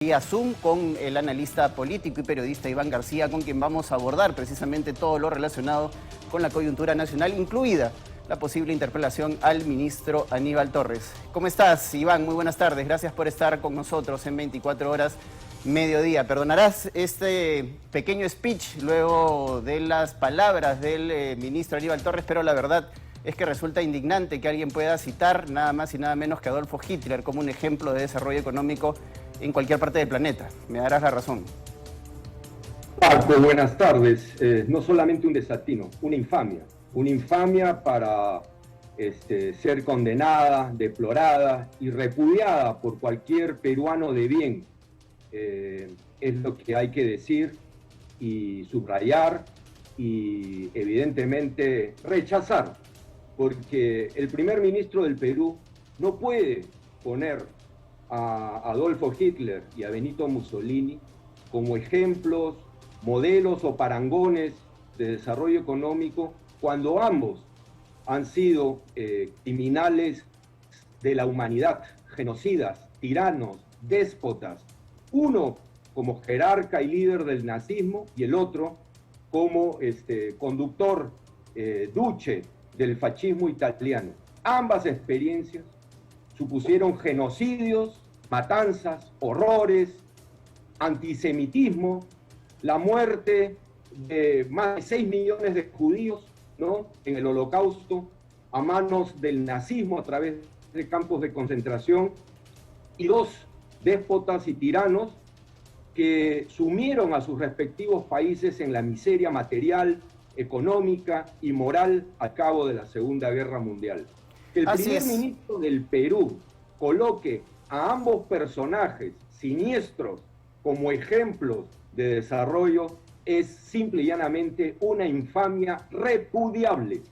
Vía Zoom con el analista político y periodista Iván García, con quien vamos a abordar precisamente todo lo relacionado con la coyuntura nacional, incluida la posible interpelación al ministro Aníbal Torres. ¿Cómo estás, Iván? Muy buenas tardes. Gracias por estar con nosotros en 24 horas mediodía. Perdonarás este pequeño speech luego de las palabras del ministro Aníbal Torres, pero la verdad es que resulta indignante que alguien pueda citar nada más y nada menos que a Adolfo Hitler como un ejemplo de desarrollo económico en cualquier parte del planeta. Me darás la razón. Paco, buenas tardes. No solamente un desatino, una infamia. Una infamia para ser condenada, deplorada y repudiada por cualquier peruano de bien. Es lo que hay que decir y subrayar y evidentemente rechazar, porque el primer ministro del Perú no puede poner a Adolfo Hitler y a Benito Mussolini como ejemplos, modelos o parangones de desarrollo económico cuando ambos han sido criminales de la humanidad, genocidas, tiranos, déspotas, uno como jerarca y líder del nazismo y el otro como conductor duce del fascismo italiano. Ambas experiencias supusieron genocidios, matanzas, horrores, antisemitismo, la muerte de más de 6 millones de judíos, ¿no?, en el Holocausto a manos del nazismo a través de campos de concentración, y dos déspotas y tiranos que sumieron a sus respectivos países en la miseria material, económica y moral al cabo de la Segunda Guerra Mundial. Que el primer ministro del Perú coloque a ambos personajes siniestros como ejemplos de desarrollo es simple y llanamente una infamia repudiable.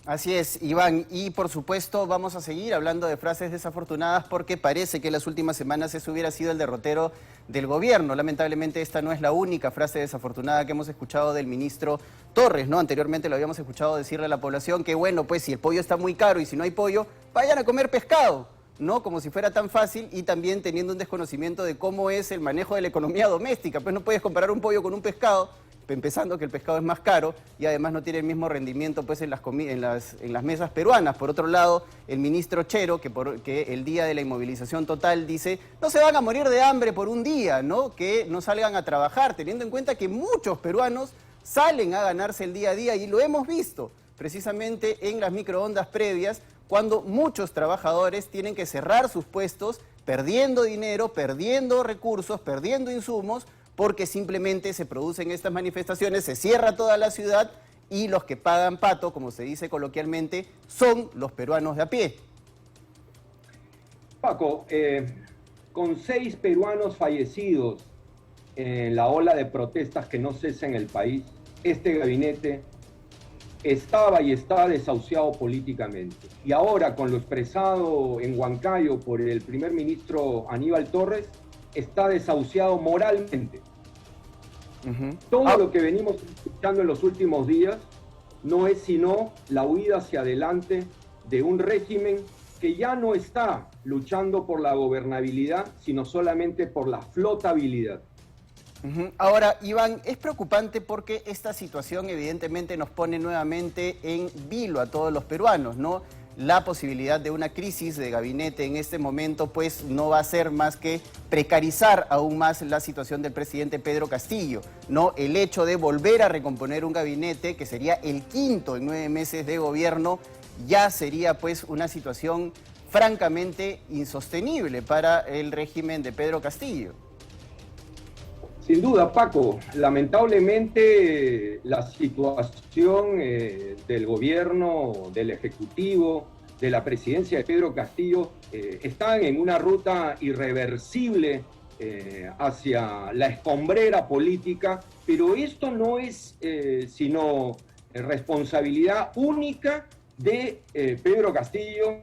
Así es, Iván, y por supuesto vamos a seguir hablando de frases desafortunadas porque parece que en las últimas semanas ese hubiera sido el derrotero del gobierno. Lamentablemente esta no es la única frase desafortunada que hemos escuchado del ministro Torres, ¿no? Anteriormente lo habíamos escuchado decirle a la población que bueno, pues si el pollo está muy caro y si no hay pollo, vayan a comer pescado, ¿no? Como si fuera tan fácil, y también teniendo un desconocimiento de cómo es el manejo de la economía doméstica. Pues no puedes comparar un pollo con un pescado, empezando que el pescado es más caro y además no tiene el mismo rendimiento pues en las mesas peruanas. Por otro lado, el ministro Chero, que el día de la inmovilización total dice, no se van a morir de hambre por un día, ¿no? Que no salgan a trabajar, teniendo en cuenta que muchos peruanos salen a ganarse el día a día, y lo hemos visto precisamente en las microondas previas, cuando muchos trabajadores tienen que cerrar sus puestos, perdiendo dinero, perdiendo recursos, perdiendo insumos, porque simplemente se producen estas manifestaciones, se cierra toda la ciudad y los que pagan pato, como se dice coloquialmente, son los peruanos de a pie. Paco, con 6 peruanos fallecidos en la ola de protestas que no cesa en el país, este gabinete estaba y está desahuciado políticamente. Y ahora, con lo expresado en Huancayo por el primer ministro Aníbal Torres, está desahuciado moralmente. Todo lo que venimos escuchando en los últimos días no es sino la huida hacia adelante de un régimen que ya no está luchando por la gobernabilidad, sino solamente por la flotabilidad. Ahora, Iván, es preocupante porque esta situación evidentemente nos pone nuevamente en vilo a todos los peruanos, ¿no? La posibilidad de una crisis de gabinete en este momento pues no va a ser más que precarizar aún más la situación del presidente Pedro Castillo, ¿no? El hecho de volver a recomponer un gabinete, que sería el quinto en 9 meses de gobierno, ya sería pues una situación francamente insostenible para el régimen de Pedro Castillo. Sin duda, Paco, lamentablemente la situación del gobierno, del Ejecutivo, de la presidencia de Pedro Castillo, están en una ruta irreversible hacia la escombrera política, pero esto no es sino responsabilidad única de Pedro Castillo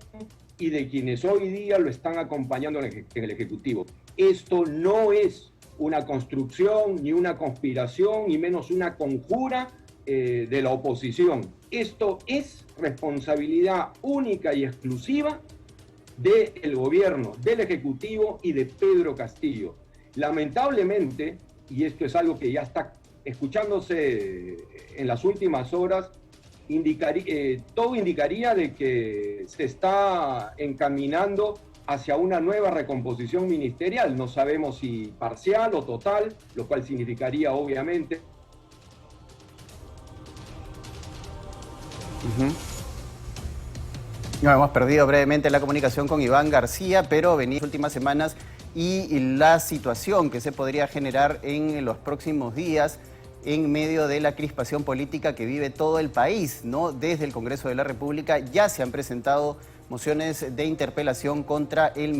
y de quienes hoy día lo están acompañando en el Ejecutivo. Esto no es una construcción, ni una conspiración, ni menos una conjura de la oposición. Esto es responsabilidad única y exclusiva del gobierno, del Ejecutivo y de Pedro Castillo. Lamentablemente, y esto es algo que ya está escuchándose en las últimas horas, todo indicaría de que se está encaminando hacia una nueva recomposición ministerial. No sabemos si parcial o total, lo cual significaría obviamente... No, hemos perdido brevemente la comunicación con Iván García, pero venía las últimas semanas y la situación que se podría generar en los próximos días en medio de la crispación política que vive todo el país, ¿no? Desde el Congreso de la República ya se han presentado mociones de interpelación contra el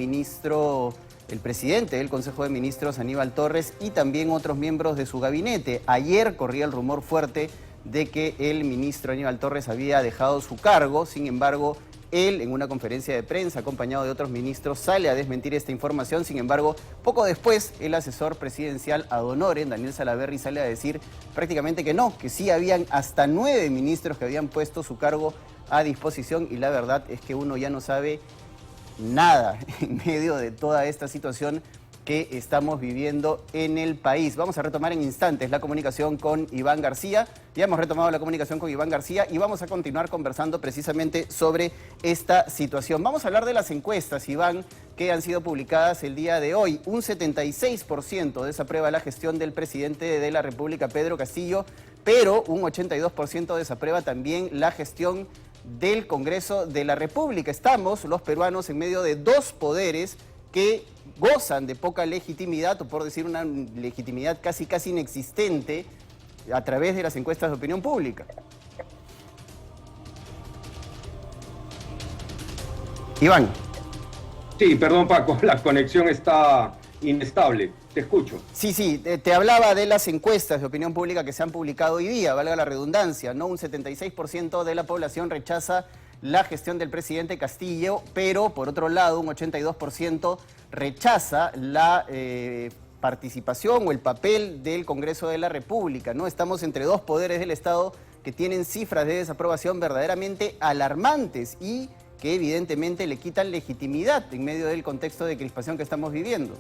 presidente del Consejo de Ministros, Aníbal Torres, y también otros miembros de su gabinete. Ayer corría el rumor fuerte de que el ministro Aníbal Torres había dejado su cargo. Sin embargo, él, en una conferencia de prensa acompañado de otros ministros, sale a desmentir esta información. Sin embargo, poco después, el asesor presidencial ad honorem, Daniel Salaverry, sale a decir prácticamente que no, que sí habían hasta 9 ministros que habían puesto su cargo a disposición, y la verdad es que uno ya no sabe nada en medio de toda esta situación que estamos viviendo en el país. Vamos a retomar en instantes la comunicación con Iván García. Ya hemos retomado la comunicación con Iván García y vamos a continuar conversando precisamente sobre esta situación. Vamos a hablar de las encuestas, Iván, que han sido publicadas el día de hoy. Un 76% desaprueba la gestión del presidente de la República, Pedro Castillo, pero un 82% desaprueba también la gestión del Congreso de la República. Estamos, los peruanos, en medio de dos poderes que gozan de poca legitimidad, o por decir una legitimidad casi inexistente, a través de las encuestas de opinión pública. Iván. Sí, perdón Paco, la conexión está inestable. Te escucho. Sí, te hablaba de las encuestas de opinión pública que se han publicado hoy día, valga la redundancia, ¿no? Un 76% de la población rechaza la gestión del presidente Castillo, pero por otro lado un 82% rechaza la participación o el papel del Congreso de la República, ¿no? Estamos entre dos poderes del Estado que tienen cifras de desaprobación verdaderamente alarmantes y que evidentemente le quitan legitimidad en medio del contexto de crispación que estamos viviendo.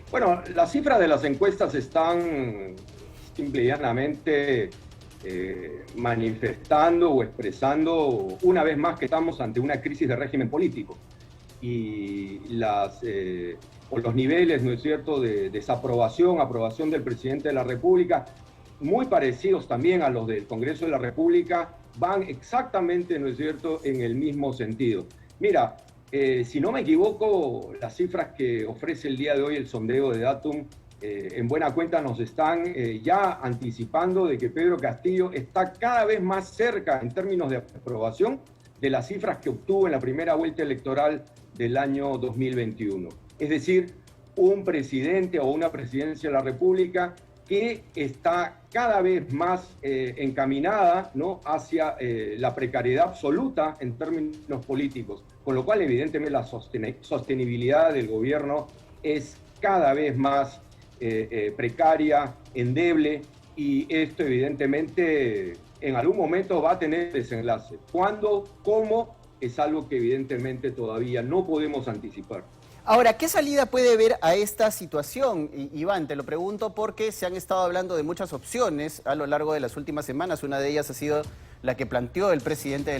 Bueno, las cifras de las encuestas están simple y llanamente manifestando o expresando una vez más que estamos ante una crisis de régimen político y los niveles, ¿no es cierto?, de desaprobación, aprobación del presidente de la República, muy parecidos también a los del Congreso de la República, van exactamente, ¿no es cierto?, en el mismo sentido. Mira, si no me equivoco, las cifras que ofrece el día de hoy el sondeo de Datum en buena cuenta nos están ya anticipando de que Pedro Castillo está cada vez más cerca en términos de aprobación de las cifras que obtuvo en la primera vuelta electoral del año 2021. Es decir, un presidente o una presidencia de la República que está cada vez más encaminada, ¿no?, hacia la precariedad absoluta en términos políticos, con lo cual evidentemente la sostenibilidad del gobierno es cada vez más precaria, endeble, y esto evidentemente en algún momento va a tener desenlace. ¿Cuándo? ¿Cómo? Es algo que evidentemente todavía no podemos anticipar. Ahora, ¿qué salida puede haber a esta situación? Iván, te lo pregunto porque se han estado hablando de muchas opciones a lo largo de las últimas semanas. Una de ellas ha sido la que planteó el expresidente de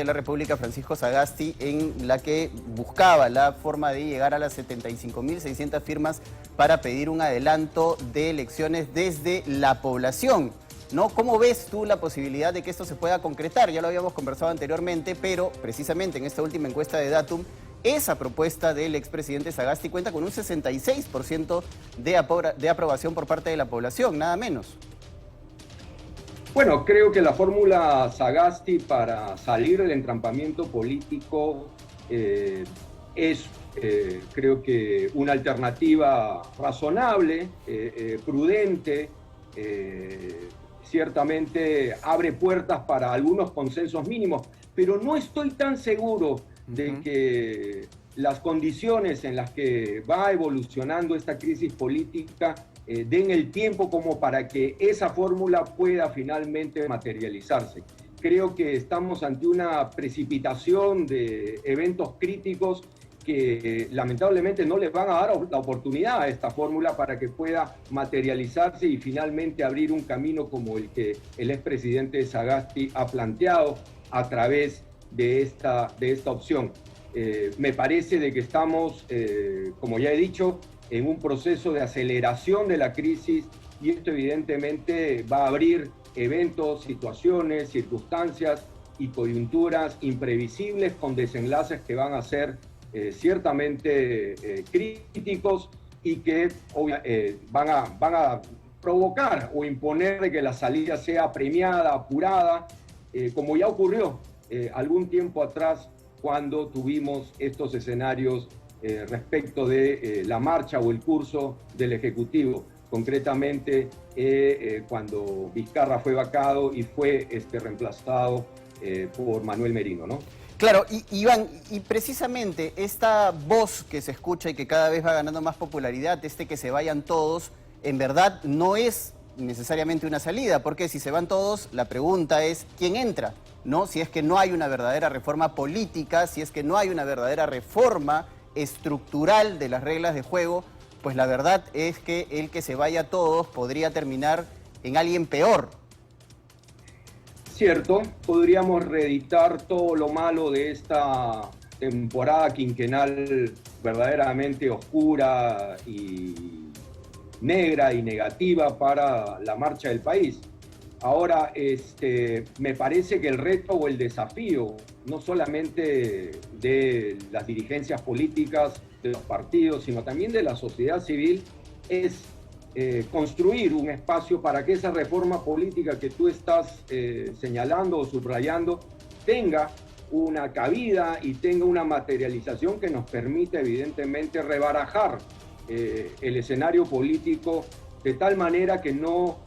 la República, Francisco Sagasti, en la que buscaba la forma de llegar a las 75.600 firmas para pedir un adelanto de elecciones desde la población, ¿no? ¿Cómo ves tú la posibilidad de que esto se pueda concretar? Ya lo habíamos conversado anteriormente, pero precisamente en esta última encuesta de Datum, esa propuesta del expresidente Sagasti cuenta con un 66% de aprobación por parte de la población, nada menos. Bueno, creo que la fórmula Sagasti para salir del entrampamiento político es, creo que, una alternativa razonable, prudente, ciertamente abre puertas para algunos consensos mínimos, pero no estoy tan seguro de que las condiciones en las que va evolucionando esta crisis política den el tiempo como para que esa fórmula pueda finalmente materializarse. Creo que estamos ante una precipitación de eventos críticos que lamentablemente no les van a dar la oportunidad a esta fórmula para que pueda materializarse y finalmente abrir un camino como el que el expresidente Sagasti ha planteado a través de esta opción. Me parece de que estamos, como ya he dicho, en un proceso de aceleración de la crisis, y esto evidentemente va a abrir eventos, situaciones, circunstancias y coyunturas imprevisibles con desenlaces que van a ser ciertamente críticos y que van a provocar o imponer de que la salida sea premiada, apurada, como ya ocurrió algún tiempo atrás cuando tuvimos estos escenarios respecto de la marcha o el curso del Ejecutivo, concretamente cuando Vizcarra fue vacado y fue reemplazado por Manuel Merino, ¿no? Claro, Iván, y precisamente esta voz que se escucha y que cada vez va ganando más popularidad, que se vayan todos, en verdad no es necesariamente una salida, porque si se van todos, la pregunta es ¿quién entra? ¿No? Si es que no hay una verdadera reforma política, si es que no hay una verdadera reforma estructural de las reglas de juego, pues la verdad es que el que se vaya todos podría terminar en alguien peor. Cierto, podríamos reeditar todo lo malo de esta temporada quinquenal verdaderamente oscura y negra y negativa para la marcha del país. Ahora, me parece que el reto o el desafío, no solamente de las dirigencias políticas, de los partidos, sino también de la sociedad civil, es construir un espacio para que esa reforma política que tú estás señalando o subrayando tenga una cabida y tenga una materialización que nos permita evidentemente rebarajar el escenario político de tal manera que no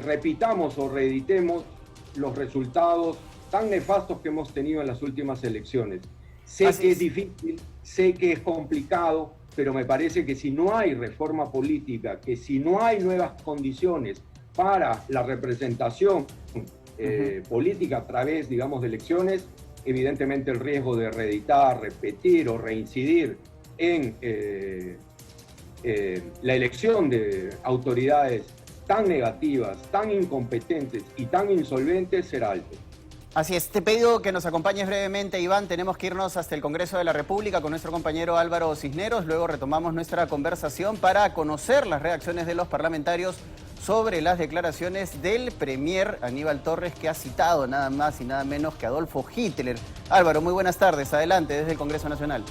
repitamos o reeditemos los resultados tan nefastos que hemos tenido en las últimas elecciones. Sé que es difícil, sé que es complicado, pero me parece que si no hay reforma política, que si no hay nuevas condiciones para la representación política a través, digamos, de elecciones, evidentemente el riesgo de reeditar, repetir o reincidir en la elección de autoridades tan negativas, tan incompetentes y tan insolventes será alto. Así es, te he pedido que nos acompañes brevemente, Iván. Tenemos que irnos hasta el Congreso de la República con nuestro compañero Álvaro Cisneros. Luego retomamos nuestra conversación para conocer las reacciones de los parlamentarios sobre las declaraciones del premier Aníbal Torres, que ha citado nada más y nada menos que Adolfo Hitler. Álvaro, muy buenas tardes. Adelante, desde el Congreso Nacional.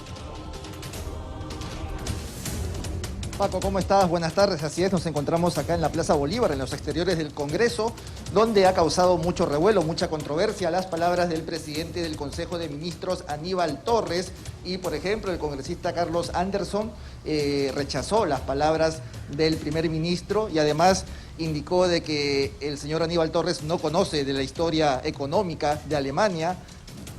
Paco, ¿cómo estás? Buenas tardes. Así es, nos encontramos acá en la Plaza Bolívar, en los exteriores del Congreso, donde ha causado mucho revuelo, mucha controversia las palabras del presidente del Consejo de Ministros, Aníbal Torres, y, por ejemplo, el congresista Carlos Anderson rechazó las palabras del primer ministro y además indicó de que el señor Aníbal Torres no conoce de la historia económica de Alemania,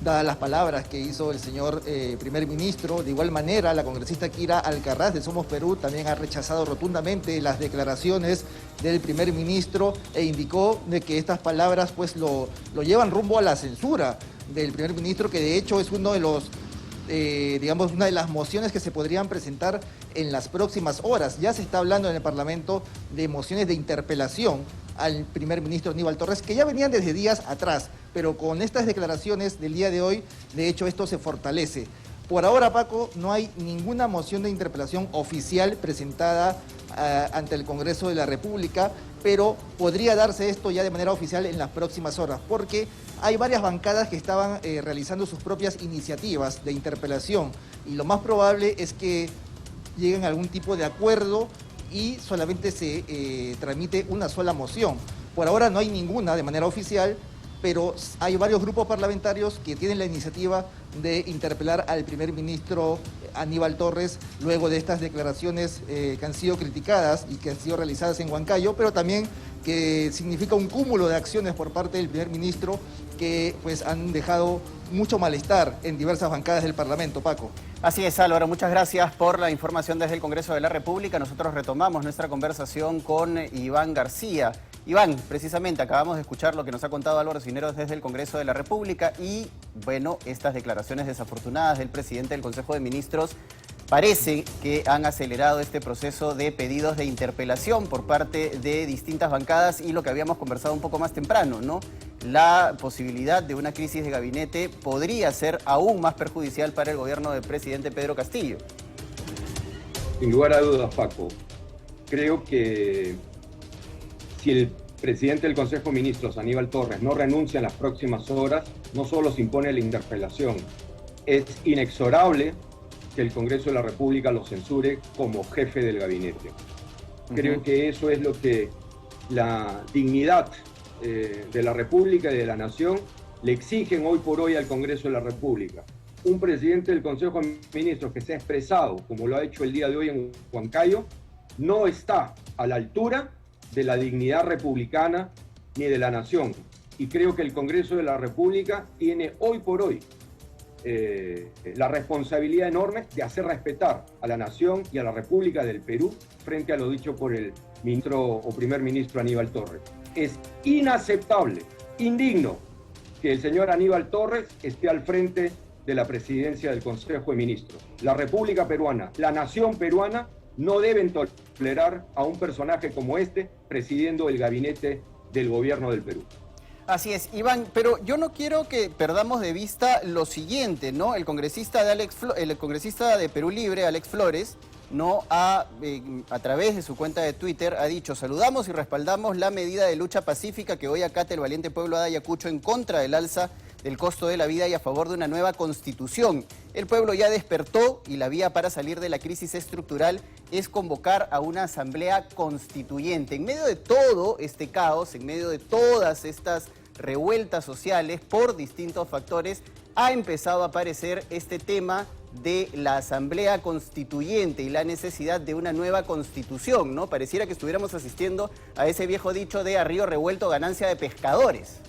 dadas las palabras que hizo el señor primer ministro. De igual manera, la congresista Kira Alcaraz de Somos Perú también ha rechazado rotundamente las declaraciones del primer ministro e indicó de que estas palabras pues lo llevan rumbo a la censura del primer ministro, que de hecho es uno de los, digamos, una de las mociones que se podrían presentar en las próximas horas. Ya se está hablando en el Parlamento de mociones de interpelación al primer ministro Aníbal Torres, que ya venían desde días atrás, pero con estas declaraciones del día de hoy, de hecho, esto se fortalece. Por ahora, Paco, no hay ninguna moción de interpelación oficial presentada ante el Congreso de la República, pero podría darse esto ya de manera oficial en las próximas horas, porque hay varias bancadas que estaban realizando sus propias iniciativas de interpelación, y lo más probable es que lleguen a algún tipo de acuerdo y solamente se tramite una sola moción. Por ahora no hay ninguna de manera oficial, pero hay varios grupos parlamentarios que tienen la iniciativa de interpelar al primer ministro Aníbal Torres luego de estas declaraciones que han sido criticadas y que han sido realizadas en Huancayo, pero también que significa un cúmulo de acciones por parte del primer ministro que pues han dejado mucho malestar en diversas bancadas del Parlamento, Paco. Así es, Álvaro, muchas gracias por la información desde el Congreso de la República. Nosotros retomamos nuestra conversación con Iván García. Iván, precisamente acabamos de escuchar lo que nos ha contado Álvaro Cisneros desde el Congreso de la República y, bueno, estas declaraciones desafortunadas del presidente del Consejo de Ministros parece que han acelerado este proceso de pedidos de interpelación por parte de distintas bancadas y lo que habíamos conversado un poco más temprano, ¿no? La posibilidad de una crisis de gabinete podría ser aún más perjudicial para el gobierno del presidente Pedro Castillo. Sin lugar a dudas, Paco. Creo que si el presidente del Consejo de Ministros, Aníbal Torres, no renuncia en las próximas horas, no solo se impone la interpelación, es inexorable que el Congreso de la República lo censure como jefe del gabinete. Creo que eso es lo que la dignidad de la República y de la Nación le exigen hoy por hoy al Congreso de la República. Un presidente del Consejo de Ministros que se ha expresado, como lo ha hecho el día de hoy en Huancayo, no está a la altura de la dignidad republicana ni de la nación. Y creo que el Congreso de la República tiene hoy por hoy la responsabilidad enorme de hacer respetar a la nación y a la República del Perú frente a lo dicho por el ministro o primer ministro Aníbal Torres. Es inaceptable, indigno que el señor Aníbal Torres esté al frente de la presidencia del Consejo de Ministros. La República Peruana, la nación peruana, no deben tolerar a un personaje como este presidiendo el gabinete del gobierno del Perú. Así es, Iván, pero yo no quiero que perdamos de vista lo siguiente, ¿no? El congresista de Perú Libre, Alex Flores, no a través de su cuenta de Twitter ha dicho: saludamos y respaldamos la medida de lucha pacífica que hoy acata el valiente pueblo de Ayacucho en contra del alza del costo de la vida y a favor de una nueva constitución. El pueblo ya despertó y la vía para salir de la crisis estructural es convocar a una asamblea constituyente. En medio de todo este caos, en medio de todas estas revueltas sociales por distintos factores, ha empezado a aparecer este tema de la asamblea constituyente y la necesidad de una nueva constitución, ¿no? Pareciera que estuviéramos asistiendo a ese viejo dicho de a río revuelto ganancia de pescadores.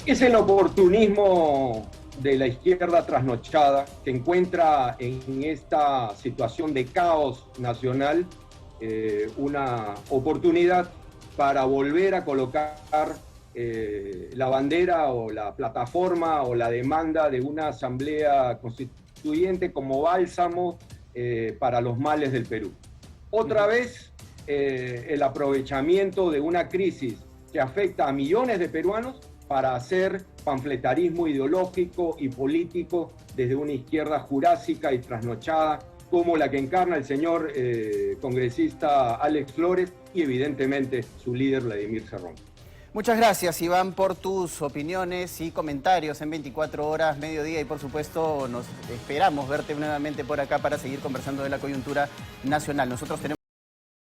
Es el oportunismo de la izquierda trasnochada que encuentra en esta situación de caos nacional una oportunidad para volver a colocar la bandera o la plataforma o la demanda de una asamblea constituyente como bálsamo para los males del Perú. Otra vez el aprovechamiento de una crisis que afecta a millones de peruanos para hacer panfletarismo ideológico y político desde una izquierda jurásica y trasnochada como la que encarna el señor congresista Alex Flores y evidentemente su líder Vladimir Cerrón. Muchas gracias, Iván, por tus opiniones y comentarios en 24 horas, mediodía, y por supuesto nos esperamos verte nuevamente por acá para seguir conversando de la coyuntura nacional. Nosotros tenemos